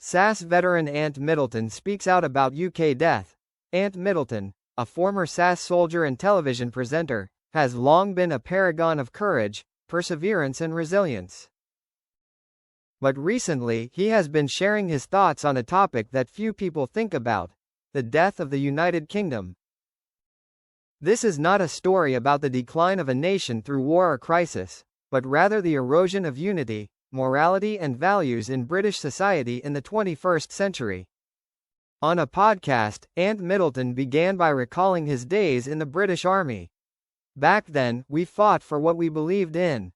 SAS veteran Ant Middleton speaks out about UK death. Ant Middleton, a former SAS soldier and television presenter, has long been a paragon of courage, perseverance and resilience. But recently, he has been sharing his thoughts on a topic that few people think about: the death of the United Kingdom. This is not a story about the decline of a nation through war or crisis, but rather the erosion of unity, morality and values in British society in the 21st century. On a podcast, Ant Middleton began by recalling his days in the British Army. "Back then, we fought for what we believed in.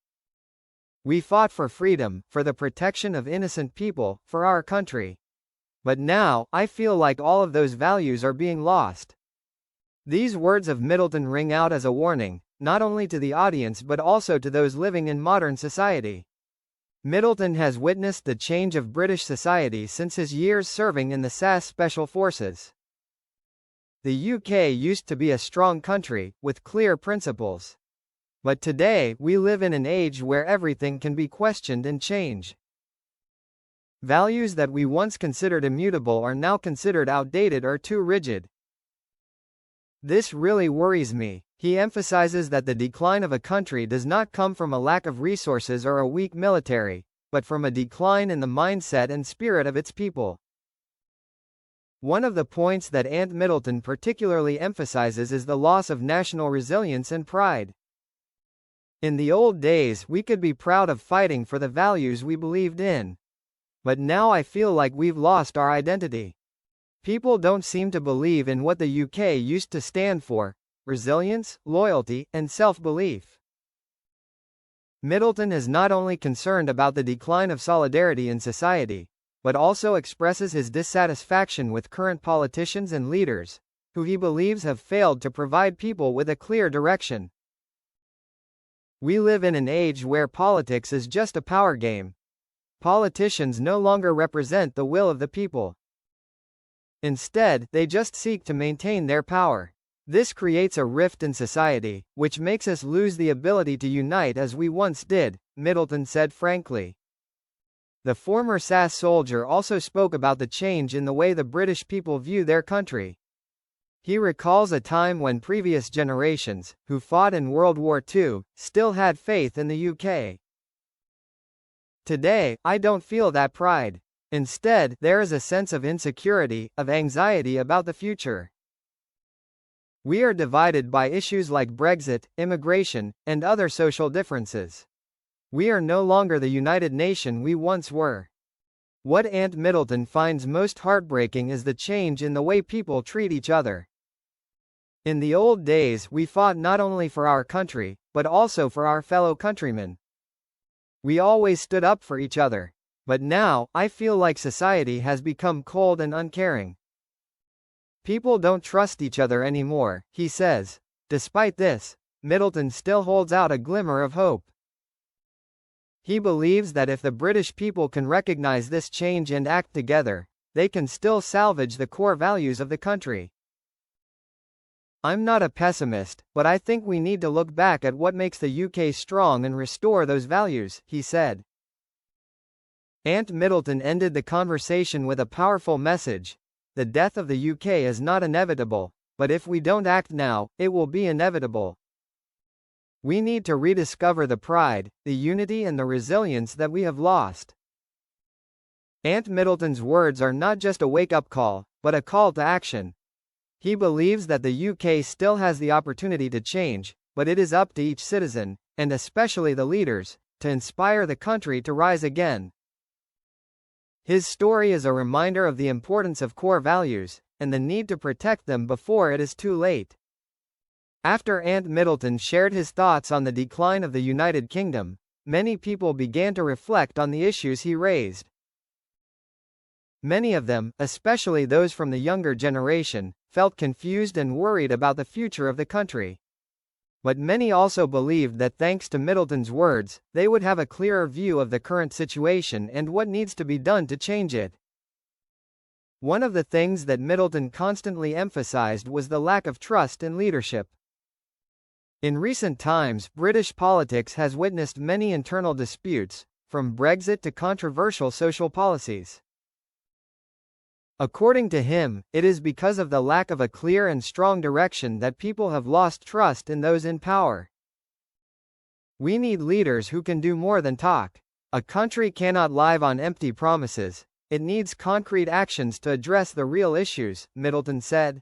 We fought for freedom, for the protection of innocent people, for our country. But now, I feel like all of those values are being lost." These words of Middleton ring out as a warning, not only to the audience but also to those living in modern society. Middleton has witnessed the change of British society since his years serving in the SAS Special Forces. The UK used to be a strong country, with clear principles. But today, we live in an age where everything can be questioned and changed. Values that we once considered immutable are now considered outdated or too rigid. "This really worries me." He emphasizes that the decline of a country does not come from a lack of resources or a weak military, but from a decline in the mindset and spirit of its people. One of the points that Ant Middleton particularly emphasizes is the loss of national resilience and pride. "In the old days, we could be proud of fighting for the values we believed in. But now I feel like we've lost our identity. People don't seem to believe in what the UK used to stand for: resilience, loyalty, and self-belief." Middleton is not only concerned about the decline of solidarity in society, but also expresses his dissatisfaction with current politicians and leaders, who he believes have failed to provide people with a clear direction. "We live in an age where politics is just a power game. Politicians no longer represent the will of the people. Instead, they just seek to maintain their power. This creates a rift in society, which makes us lose the ability to unite as we once did," Middleton said frankly. The former SAS soldier also spoke about the change in the way the British people view their country. He recalls a time when previous generations, who fought in World War II, still had faith in the UK. "Today, I don't feel that pride. Instead, there is a sense of insecurity, of anxiety about the future. We are divided by issues like Brexit, immigration, and other social differences. We are no longer the united nation we once were." What Ant Middleton finds most heartbreaking is the change in the way people treat each other. "In the old days, we fought not only for our country, but also for our fellow countrymen. We always stood up for each other. But now, I feel like society has become cold and uncaring. People don't trust each other anymore," he says. Despite this, Middleton still holds out a glimmer of hope. He believes that if the British people can recognize this change and act together, they can still salvage the core values of the country. "I'm not a pessimist, but I think we need to look back at what makes the UK strong and restore those values," he said. Ant Middleton ended the conversation with a powerful message: "The death of the UK is not inevitable, but if we don't act now, it will be inevitable. We need to rediscover the pride, the unity and the resilience that we have lost." Ant Middleton's words are not just a wake-up call, but a call to action. He believes that the UK still has the opportunity to change, but it is up to each citizen, and especially the leaders, to inspire the country to rise again. His story is a reminder of the importance of core values, and the need to protect them before it is too late. After Ant Middleton shared his thoughts on the decline of the United Kingdom, many people began to reflect on the issues he raised. Many of them, especially those from the younger generation, felt confused and worried about the future of the country. But many also believed that thanks to Middleton's words, they would have a clearer view of the current situation and what needs to be done to change it. One of the things that Middleton constantly emphasized was the lack of trust in leadership. In recent times, British politics has witnessed many internal disputes, from Brexit to controversial social policies. According to him, it is because of the lack of a clear and strong direction that people have lost trust in those in power. We need leaders who can do more than talk. A country cannot live on empty promises. It needs concrete actions to address the real issues, Middleton said.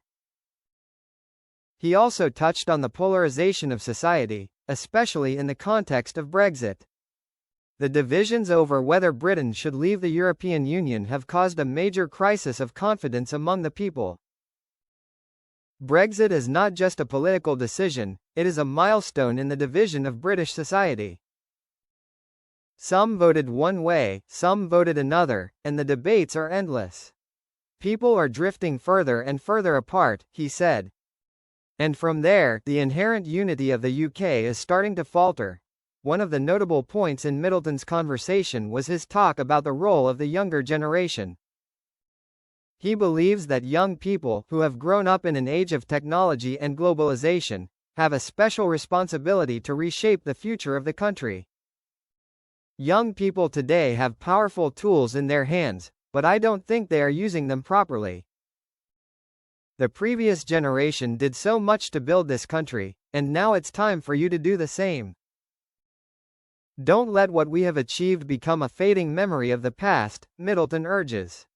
He also touched on the polarization of society, especially in the context of Brexit. The divisions over whether Britain should leave the European Union have caused a major crisis of confidence among the people. Brexit is not just a political decision, it is a milestone in the division of British society. Some voted one way, some voted another, and the debates are endless. People are drifting further and further apart, he said. And from there, the inherent unity of the UK is starting to falter. One of the notable points in Middleton's conversation was his talk about the role of the younger generation. He believes that young people, who have grown up in an age of technology and globalization, have a special responsibility to reshape the future of the country. Young people today have powerful tools in their hands, but I don't think they are using them properly. The previous generation did so much to build this country, and now it's time for you to do the same. Don't let what we have achieved become a fading memory of the past, Middleton urges.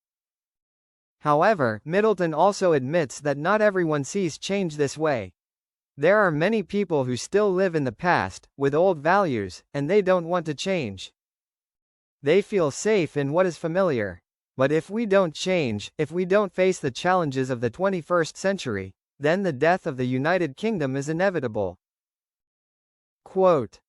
However, Middleton also admits that not everyone sees change this way. There are many people who still live in the past, with old values, and they don't want to change. They feel safe in what is familiar. But if we don't change, if we don't face the challenges of the 21st century, then the death of the United Kingdom is inevitable. Quote,